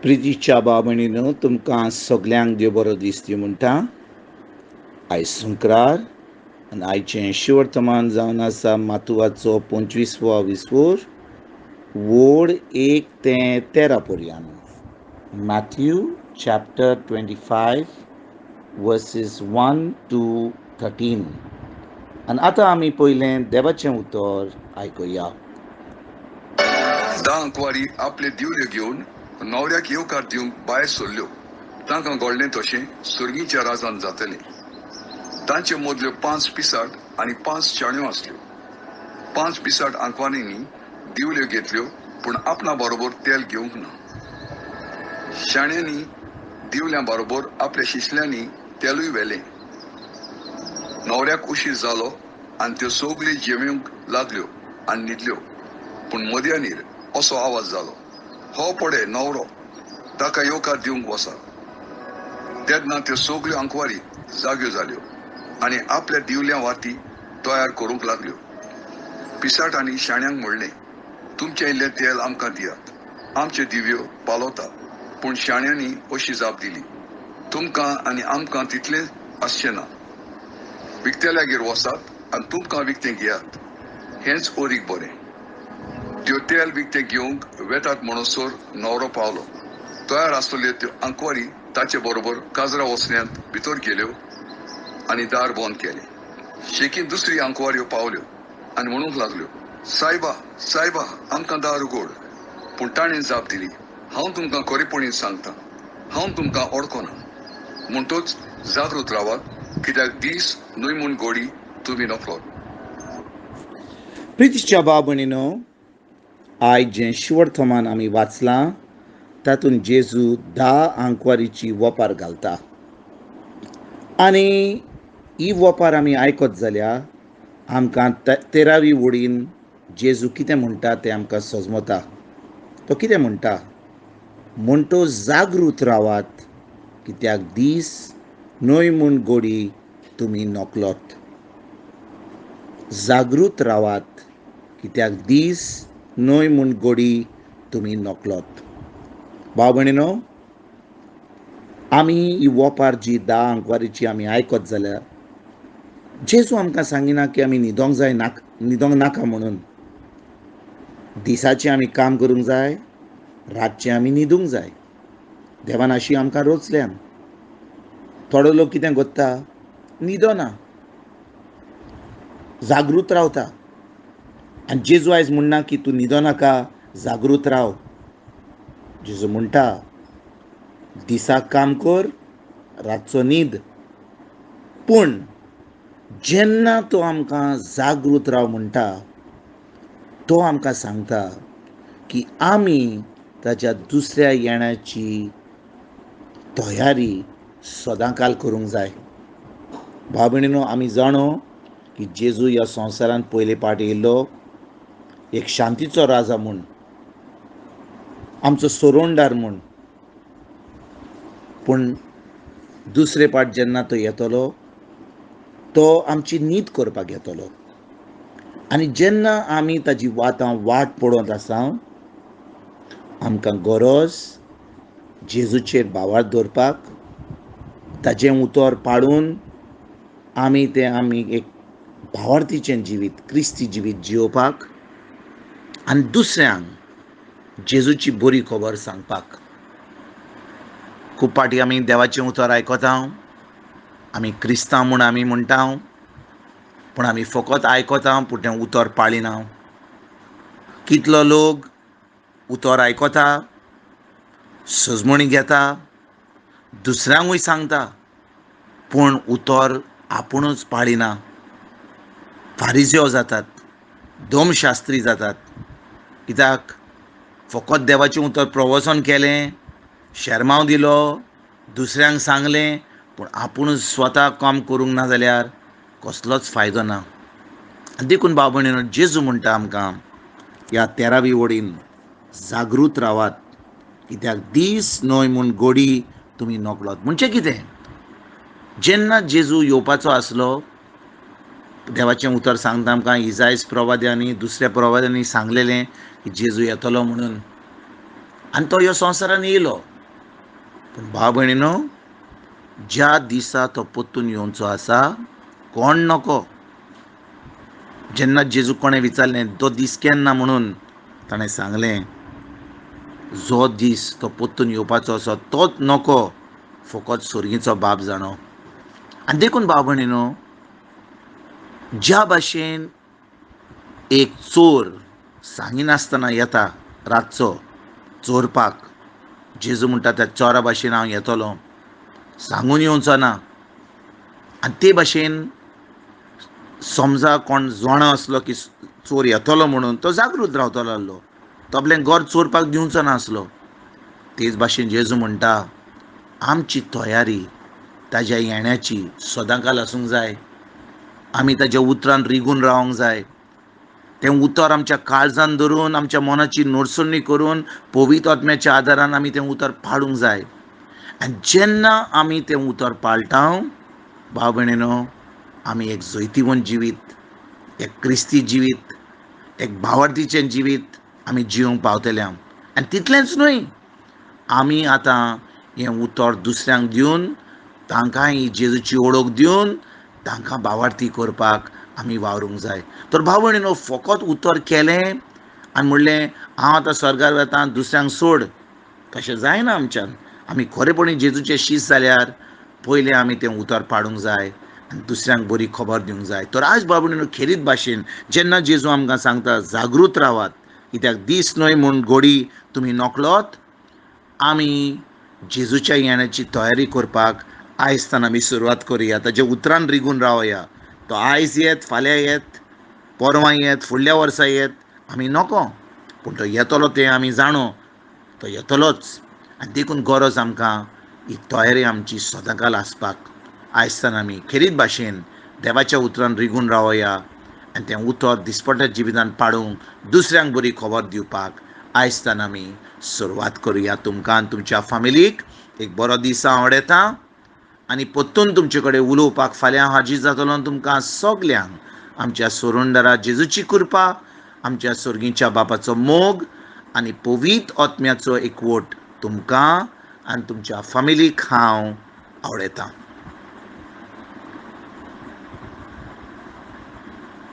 प्रितीच्या बाबणीनो तुमकां सगल्यांक देव बरो दीस दिवं म्हणटा. आयज शुक्रार आनी आयचें शिवर्तमान जावन आसा मातुवाचो 25वो विसवोर, वोड 1 ते 13 पर्यंत. Mathew chapter 25 verses 1 to 13. आनी आतां आमी पयलें देवाचें उतर आयकुया. दांकवारी आपले दिवले घेवन नवऱ्याक येवकार दिवंक भायर सरल्यो. तांकां घडलें तशें सुर्गीच्या राजांत जातलें. तांचे मदल्यो 5 पिसाट आनी 5 शाण्यो आसल्यो. 5 पिसाट आंकवारींनी दिवल्यो घेतल्यो, पूण आपणा बरोबर तेल घेवंक ना. शाण्यांनी दिवल्यां बरोबर आपल्या शिशल्यांनी तेलूय व्हेलें. नवऱ्याक उशीर जालो आनी त्यो सगल्यो जेवंक लागल्यो आनी न्हिदल्यो. पूण मदयानीर असो आवाज जालो, हो पळय नवरो, ताका येवकार दिवंक वचा. तेन्ना त्यो सगल्यो आंकवारी जाग्यो जाल्यो आनी आपल्या दिवल्यां वाती तयार करूंक लागल्यो. पिसाटांनी शाण्यांक म्हणलें, तुमचें इल्लें तेल आमकां दियात, आमच्यो दिव्यो पालोता. पूण शाण्यांनी अशी जाप दिली, तुमकां आनी आमकां तितलें आसचें ना. विकतेल्यागेर वचात आनी तुमकां विकतें घेयात, हेंच ओरीक बरें. त्यो तेल विकतें घेवंक वेतात म्हणसर नवरो पावलो. तयार आसलेल्यो त्यो आंकवारी ताचे बरोबर काजरा वसऱ्यांत भितर गेल्यो आनी दार बंद केलें. शेकीन दुसरी आंकवाऱ्यो पावल्यो आनी म्हणूंक लागल्यो, सायबा सायबा, आमकां दार उगड. पूण ताणें जाप दिली, हांव तुमकां खरेपणीन सांगतां, हांव तुमकां ओळखना. म्हणटूच जागृत रावात, कित्याक दीस न्हय म्हूण घोडी तुमी नकळोत. प्रितीच्या बाबणीनो, आयज जें शिवर्तमान आमी वाचलां तातूंत जेजू 10 आंकवारीची वोपार घालता. आनी ही वोपार आमी आयकत जाल्यार आमकां 13वी वडीन जेजू कितें म्हणटा तें आमकां समजता. तो कितें म्हणटा? म्हणटो जागृत रावात, कित्याक दीस न्हय म्हूण घोडी तुमी नकळोत. जागृत रावात, कित्याक दीस न्हय म्हूण घोडी तुमी नकळोत. भाव भयणीनो, आमी ही वोपार जी 10 आंकवारीची आमी आयकत जाल्यार जेजू आमकां सांगिना की आमी न्हिदोंक जाय न्हिदोंक नाका म्हणून. दिसाचें आमी काम करूंक जाय, रातचें आमी न्हिदूंक जाय. देवान अशी आमकां रोचल्यान. थोडो लोक कितें करता? न्हिदना, जागृत रावता. आनी जेजू आयज म्हणना की तूं न्हिदनाका, जागृत राव. जेजू म्हणटा, दिसाक काम कर, रातचो न्हीद. पूण जेन्ना तो आमकां जागृत राव म्हणटा, तो आमकां सांगता की आमी ताच्या दुसऱ्या येण्याची तयारी सदांकाल करूंक जाय. भाव भयणीनो, आमी जाणो की जेजू ह्या संवसारांत पयले पाट येयल्लो एक शांतीचो राजा म्हूण, आमचो सोरोंडार म्हूण. पूण दुसरे पाट जेन्ना तो येतलो, तो आमची न्हीद करपाक येतलो. आनी जेन्ना आमी ताजी वाट पळोवत आसा, आमकां गरज जेजूचेर भावार्थ दवरपाक, ताजें उतर पाळून आमी एक भावार्थीचें जिवीत, क्रिस्ती जिवीत जिवपाक आनी दुसऱ्यांक जेजूची बरी खबर सांगपाक. खूब पाटी आमी देवाचें उतर आयकता, आमी क्रिस्तांव म्हूण आमी म्हणटा, पूण आमी फकत आयकता पूण तें उतर पाळिना. कितलो लोक उतर आयकता, सजमणी घेता, दुसऱ्यांकूय सांगता, पूण उतर आपुणूच पाळिना. फारिझेव जातात, धर्मशास्त्री जातात. कित्याक? फकत देवाचें उतर प्रवचन केलें, शर्माव दिलो, दुसऱ्यांक सांगलें, पूण आपुणूच स्वता काम करूंक ना जाल्यार कसलोच फायदो ना. देखून भाव भयणीनो, जेजू म्हणटा आमकां ह्या 13वी वडीन, जागृत रावात, कित्याक दीस न्हय म्हूण घोडी तुमी नकळोत. म्हणजे कितें? जेन्ना जेजू येवपाचो आसलो, देवाचें उतर सांगता आमकां इसायास प्रवाद्यांनी, दुसऱ्या प्रवाद्यांनी सांगलेलें की जेजू येतलो म्हणून. आनी तो ह्या संवसारान येयलो. पूण भाव भयणीनो, ज्या दिसा तो परतून येवचो आसा, कोण नको. जेन्ना जेजू कोणें विचारलें तो दीस केन्ना म्हणून, ताणें सांगलें जो दीस तो परतून येवपाचो आसा तोच नको, फकत सुर्गीचो बाप जाणो. आनी देखून भाव भयणीनो, ज्या भाशेन एक चोर सांगिनासतना येता रातचो चोरपाक, जेजू म्हणटा त्या चोरा भाशेन हांव येतलो, सांगून येवचो ना. आनी ते भाशेन समजा कोण जाणो आसलो की चोर येतलो म्हणून, तो जागृत रावतलो आसलो, तो आपलें घर चोरपाक दिवचो नासलो. तेच भाशेन जेजू म्हणटा आमची तयारी ताज्या येण्याची सदांकाल आसूंक जाय. आमी ताज्या उतरान रिगून रावंक जाय. तें उतर आमच्या काळजान धरून, आमच्या मनाची नडसुणी करून, पवित्र आत्म्याच्या आदारान आमी तें उतर पाळूंक जाय. आनी जेन्ना आमी तें उतर पाळटा, भाव भयणीनो, आमी एक जैतिवंत जिवीत, एक क्रिस्ती जिवीत, एक भावार्थीचें जिवीत आमी जिवंक पावतले. आनी तितलेंच न्हय, आमी आतां हें उतर दुसऱ्यांक दिवन, तांकांय ही जेजूची ओळख दिवन, तांकां भावार्थी करपाक आमी वावरूंक जाय. तर भाव भयणीनो, फकत उतर केलें आनी म्हणलें हांव आतां स्वर्गार वतां, दुसऱ्यांक सोड, तशें जायना आमच्यान. आमी खरेपणी जेजूचे शीश जाल्यार पयलें आमी तें उतर पाडूंक जाय आनी दुसऱ्यांक बरी खबर दिवंक जाय. तर आज भाव भयणीनो, खेरीत भाशेन जेन्ना जेजू आमकां सांगता जागृत रावात, कित्याक दीस न्हय म्हूण घोडी तुमी नोकलोत, आमी जेजूच्या येण्याची तयारी करपाक आयजतान आमी सुरवात करुया. ताजे उतरान रिगून रावया. तो आयज येत, फाल्यां येत, परवां येत, फुडल्या वर्सा येत, आमी नोको. पूण तो येतलो तें आमी जाणो, तो येतलोच. आनी देखून गरज आमकां ही तयारी आमची सदांकाल आसपाक. आयजतान आमी खेरीत भाशेन देवाच्या उतरान रिगून रावया आनी तें उतर दिसपट्या जिवितांत पाडूंक, दुसऱ्यांक बरी खबर दिवपाक आयजतान आमी सुरवात करुया. तुमकां आनी तुमच्या फॅमिलीक एक बरो दीस हांव येता आनी परतून तुमचे कडेन उलोवपाक फाल्यां हाजीर जातलो. तुमकां सगल्यांक आमच्या सोरुंडरा जेजूची कृपा, आमच्या सुर्गीच्या बापाचो मोग आनी पवित्र आत्म्याचो एकवट तुमकां आनी तुमच्या फॅमिलीक हांव आवडयतां.